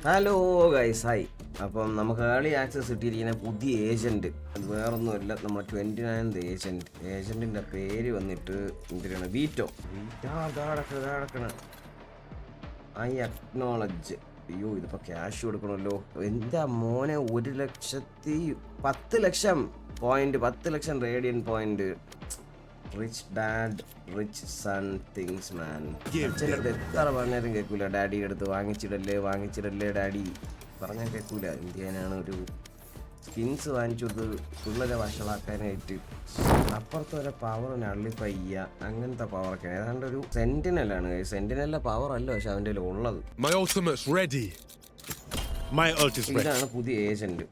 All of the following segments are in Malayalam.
Hello guys, hi. അപ്പം നമുക്ക് ഏർലി ആക്സസ് കിട്ടിയിരിക്കുന്ന പുതിയ ഏജൻറ്റ്, അത് വേറൊന്നുമില്ല, നമ്മൾ 29th ഏജൻറ്റിൻ്റെ പേര് വന്നിട്ട് എന്തിനാണ് വീറ്റോ കിടക്കണ ഐ അക്നോളജ്. അയ്യോ, ഇതിപ്പോൾ ക്യാഷ് കൊടുക്കണമല്ലോ. എൻ്റെ മോനെ 1,10,00,000 point, 10,00,000 radian point. Rich dad rich son things man. അച്ഛൻ്റെ അടുത്ത് എത്ര പറഞ്ഞാലും കേൾക്കൂല. ഡാഡിയുടെ അടുത്ത് വാങ്ങിച്ചിടല്ലേ ഡാഡി പറഞ്ഞാൽ കേൾക്കൂല. ഇന്ത്യനാണ് ഒരു സ്കിൻസ് വാങ്ങിച്ചു കൊടുത്ത് പിള്ളേരെ വഷളാക്കാനായിട്ട്. അപ്പുറത്ത് വരെ പവറിന് അള്ളിപ്പയ്യ, അങ്ങനത്തെ പവറൊക്കെയാണ്. ഏതാണ്ട് ഒരു സെന്റിനലാണ്. സെന്റിനലിലെ പവർ അല്ല പക്ഷെ അവൻ്റെ ഉള്ളത്. ഇതാണ് പുതിയ ഏജന്റ്.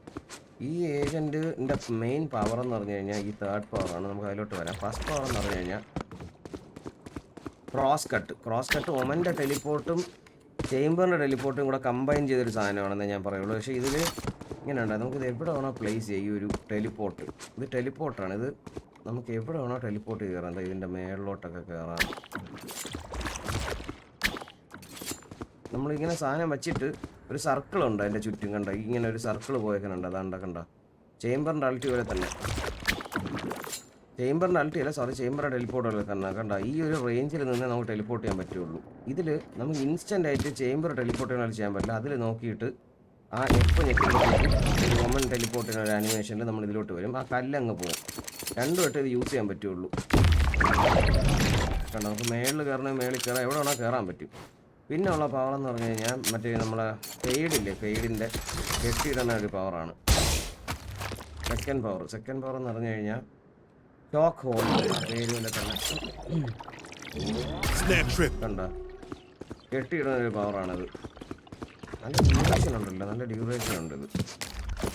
ഈ ഏജന്റിന്റെ മെയിൻ പവർ എന്ന് പറഞ്ഞു കഴിഞ്ഞാൽ ഈ തേർഡ് പവറാണ്. നമുക്ക് അതിലോട്ട് വരാം. ഫസ്റ്റ് പവർ എന്ന് പറഞ്ഞു കഴിഞ്ഞാൽ ക്രോസ് കട്ട് ഒമൻ്റെ ടെലിപ്പോർട്ടും ചേംബറിൻ്റെ ടെലിപ്പോർട്ടും കൂടെ കമ്പൈൻ ചെയ്തൊരു സാധനമാണെന്ന് ഞാൻ പറയുള്ളൂ. പക്ഷേ ഇതിൽ ഇങ്ങനെ ഉണ്ടാകും. നമുക്കിത് എവിടെ വേണോ പ്ലേസ് ചെയ്യും. ഈ ഒരു ടെലിപ്പോർട്ട്, ഇത് ടെലിപ്പോർട്ടാണ്. ഇത് നമുക്ക് എവിടെ വേണോ ടെലിപ്പോർട്ട് കയറാം. ഇതിൻ്റെ മേളിലോട്ടൊക്കെ കയറാം. നമ്മളിങ്ങനെ സാധനം വെച്ചിട്ട് ഒരു സർക്കിളുണ്ട് അതിൻ്റെ ചുറ്റും. കണ്ട ഇങ്ങനെ ഒരു സർക്കിൾ പോയേക്കുന്നുണ്ട്. അതാണ്ട കണ്ട ചേംബറിൻ്റെ അൾട്ടി പോലെ തന്നെ. ചേംബറിൻ്റെ അൾട്ടി അല്ല, സോറി, ചേംബറിൻ്റെ ടെലിപ്പോർട്ട് പോലെ തന്നെ. കണ്ട ഈ ഒരു റേഞ്ചിൽ നിന്ന് നമുക്ക് ടെലിപ്പോർട്ട് ചെയ്യാൻ പറ്റുള്ളൂ. ഇതിൽ നമുക്ക് ഇൻസ്റ്റൻ്റ് ആയിട്ട് ചേംബർ ടെലിപ്പോർട്ട് ചെയ്യാൻ പറ്റില്ല. അതിൽ നോക്കിയിട്ട് ആ ഞെക്കുമ്പോഴത്തേക്ക് ഒരു കോമൺ ടെലിപ്പോർട്ടിന് ഒരു ആനിമേഷനിൽ നമ്മൾ ഇതിലോട്ട് വരും. ആ കല്ലങ്ങ് പോകും. രണ്ടുമായിട്ട് ഇത് യൂസ് ചെയ്യാൻ പറ്റുള്ളൂ. കണ്ട നമുക്ക് മേളിൽ മേളിൽ കയറാം. എവിടെ വേണോ കയറാൻ പറ്റും. പിന്നെ ഉള്ള പവർ എന്ന് പറഞ്ഞു കഴിഞ്ഞാൽ മറ്റേ നമ്മളെ ഫെയ്ഡിൻ്റെ കെട്ടിയിടുന്ന ഒരു പവറാണ് സെക്കൻഡ് പവർ എന്ന് പറഞ്ഞു കഴിഞ്ഞാൽ ഷോക്ക് ഹോൾഡ്. ഫെയ്ഡിൻ്റെ തന്നെ കണ്ട കെട്ടിയിടുന്ന ഒരു പവറാണത്. നല്ല ഡ്യൂറേഷൻ ഉണ്ട് ഇത്.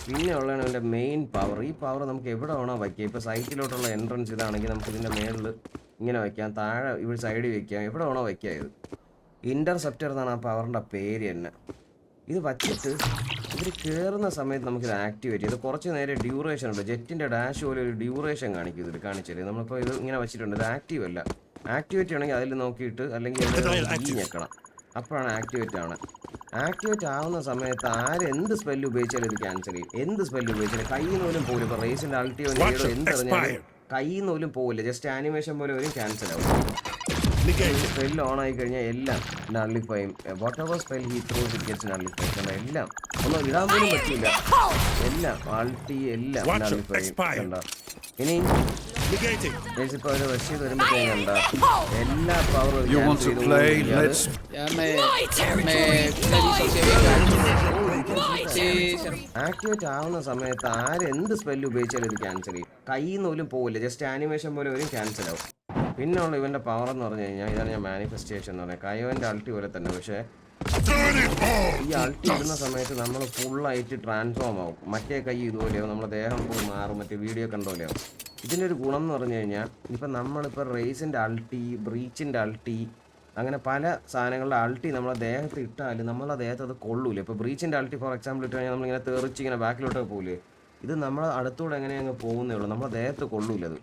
പിന്നെ ഉള്ളതാണ് ഇതിൻ്റെ മെയിൻ പവർ. ഈ പവർ നമുക്ക് എവിടെ വേണോ വയ്ക്കാം. ഇപ്പോൾ സൈറ്റിലോട്ടുള്ള എൻട്രൻസ് ഇതാണെങ്കിൽ നമുക്ക് ഇതിൻ്റെ മേളിൽ ഇങ്ങനെ വയ്ക്കാം, താഴെ ഇവിടെ സൈഡിൽ വയ്ക്കാം, എവിടെ വേണോ വയ്ക്കാം. ഇത് ഇൻ്റർസെപ്റ്റർ എന്നാണ് ആ പവറിൻ്റെ പേര് തന്നെ. ഇത് വച്ചിട്ട് ഇവർ കയറുന്ന സമയത്ത് നമുക്കിത് ആക്ടിവേറ്റ് ചെയ്ത് കുറച്ച് നേരം ഡ്യൂറേഷൻ ഉണ്ട്. ജെറ്റിൻ്റെ ഡാഷ് പോലെ ഒരു ഡ്യൂറേഷൻ കാണിക്കും. ഇതിൽ കാണിച്ചാൽ നമ്മളിപ്പോൾ ഇത് ഇങ്ങനെ വെച്ചിട്ടുണ്ട്. ഇത് ആക്റ്റീവ് അല്ല. ആക്ടിവേറ്റ് ചെയ്യണമെങ്കിൽ അതിൽ നോക്കിയിട്ട് അല്ലെങ്കിൽ ഞെക്കണം. അപ്പോഴാണ് ആക്ടിവേറ്റ് ആവണം. ആക്ടിവേറ്റ് ആവുന്ന സമയത്ത് ആരെന്ത് സ്പെല്ല് ഉപയോഗിച്ചാലും ഇത് ക്യാൻസൽ ചെയ്യും. എന്ത് സ്പെല്ല് ഉപയോഗിച്ചാലും കയ്യിൽ നിന്ന് പോലും പോകില്ല. ഇപ്പോൾ റേസിൻ്റെ അൾട്ടിയോ എന്തെറിഞ്ഞാലും കയ്യിൽ നിന്ന് പോലും പോകില്ല. ജസ്റ്റ് ആനിമേഷൻ പോലെ വരും, ക്യാൻസൽ ആവും. സ്പെല്ല് ഓൺ ആയി കഴിഞ്ഞാൽ എല്ലാം നള്ളിഫൈയും. Whatever spell he throws it gets nullify. എല്ലാം ഒന്നും ഇടാൻ പോലും പറ്റില്ല. എല്ലാം ആൾട്ടി എല്ലാം നള്ളിഫൈയും. കണ്ട ഇനി ഇപ്പോൾ ഒരു റഷ് ചെയ്ത് വരുമ്പോഴത്തേക്കുണ്ട എല്ലാ പവറും ആക്ടിവേറ്റ് ആവുന്ന സമയത്ത് ആരെന്ത് സ്പെല്ല് ഉപയോഗിച്ചാലും ഇത് ക്യാൻസൽ ചെയ്യും. കയ്യിൽ നിന്ന് പോലും പോകില്ല. ജസ്റ്റ് ആനിമേഷൻ പോലെ വരും, ക്യാൻസൽ ആവും. പിന്നെ ഉള്ള ഇവൻ്റെ പവർ എന്ന് പറഞ്ഞു കഴിഞ്ഞാൽ ഇതാണ് ഞാൻ മാനിഫെസ്റ്റേഷൻ എന്ന് പറഞ്ഞത്. കയോൻ്റെ അൾട്ടി പോലെ തന്നെ. പക്ഷേ ഈ അൾട്ടി ഇടുന്ന സമയത്ത് നമ്മൾ ഫുള്ളായിട്ട് ട്രാൻസ്ഫോം ആവും. മറ്റേ കൈ ഇതുപോലെയാവും, നമ്മുടെ ദേഹം പോയി മാറും. മറ്റേ വീഡിയോ കണ്ടോലെയാവും. ഇതിൻ്റെ ഒരു ഗുണം എന്ന് പറഞ്ഞു കഴിഞ്ഞാൽ ഇപ്പം നമ്മളിപ്പോൾ റേസിൻ്റെ അൾട്ടി, ബ്രീച്ചിൻ്റെ അൾട്ടി, അങ്ങനെ പല സാധനങ്ങളുടെ അൾട്ടി നമ്മളെ ദേഹത്ത് ഇട്ടാൽ നമ്മളെ ദേഹത്ത് അത് കൊള്ളൂല. ഇപ്പോൾ ബ്രീച്ചിൻ്റെ അൾട്ടി ഫോർ എക്സാമ്പിൾ ഇട്ട് കഴിഞ്ഞാൽ നമ്മളിങ്ങനെ തെറിച്ച് ഇങ്ങനെ ബാക്കിലോട്ടൊക്കെ പോകില്ലേ. ഇത് നമ്മളെ അടുത്തൂടെ എങ്ങനെ അങ്ങ് പോകുന്നേ ഉള്ളൂ. നമ്മളെ ദേഹത്ത് കൊള്ളൂലത്.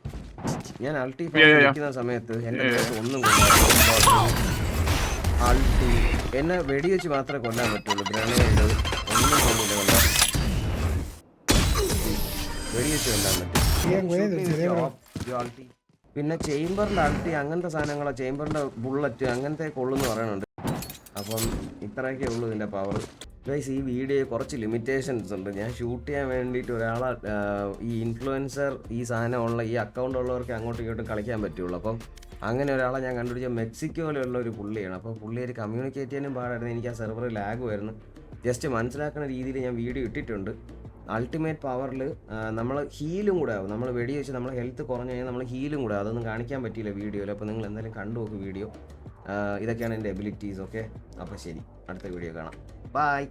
ഞാൻ അൾട്ടി ഇരിക്കുന്ന സമയത്ത് എൻ്റെ ദേഹത്ത് ഒന്നും അൾട്ടി എന്നെ വെടിവെച്ച് മാത്രമേ കൊല്ലാൻ പറ്റുള്ളൂ. ഗ്രനേഡ് ഒന്നും കൊണ്ടില്ല. കൊല്ലാൻ വെടിവെച്ച് കൊല്ലാൻ പറ്റും. പിന്നെ ചേംബറിൻ്റെ അൾട്ടി അങ്ങനത്തെ സാധനങ്ങളോ ചേംബറിൻ്റെ ബുള്ളറ്റ് അങ്ങനത്തെ കൊള്ളുമെന്ന് പറയുന്നുണ്ട്. അപ്പം ഇത്രയൊക്കെ ഉള്ളൂ ഇതിൻ്റെ പവർ. ഗൈസ്, ഈ വീഡിയോ കുറച്ച് ലിമിറ്റേഷൻസ് ഉണ്ട്. ഞാൻ ഷൂട്ട് ചെയ്യാൻ വേണ്ടിയിട്ട് ഒരാളെ ഈ ഇൻഫ്ലുവൻസർ ഈ സാധനമുള്ള ഈ അക്കൗണ്ട് ഉള്ളവർക്ക് അങ്ങോട്ടും ഇങ്ങോട്ടും കളിക്കാൻ പറ്റുള്ളൂ. അപ്പം അങ്ങനെ ഒരാളെ ഞാൻ കണ്ടുപിടിച്ച മെക്സിക്കോയിലുള്ള ഒരു പുള്ളിയാണ്. അപ്പോൾ പുള്ളി ഒരു കമ്മ്യൂണിക്കേറ്റ് ചെയ്യാനും പാടായിരുന്നു. എനിക്ക് ആ സെർവർ ലാഗ് വരുന്നു. ജസ്റ്റ് മനസ്സിലാക്കുന്ന രീതിയിൽ ഞാൻ വീഡിയോ ഇട്ടിട്ടുണ്ട്. അൾട്ടിമേറ്റ് പവറിൽ നമ്മൾ ഹീലും കൂടെ ആവും. നമ്മൾ വെടി വെച്ച് നമ്മൾ ഹെൽത്ത് കുറഞ്ഞു കഴിഞ്ഞാൽ നമ്മൾ ഹീലും കൂടെ. അതൊന്നും കാണിക്കാൻ പറ്റിയില്ല വീഡിയോയിൽ. അപ്പോൾ നിങ്ങൾ എന്തായാലും കണ്ടു നോക്കും വീഡിയോ. ഇതൊക്കെയാണ് എൻ്റെ എബിലിറ്റീസ്. ഓക്കെ, അപ്പോൾ ശരി, അടുത്ത വീഡിയോ കാണാം. Bye.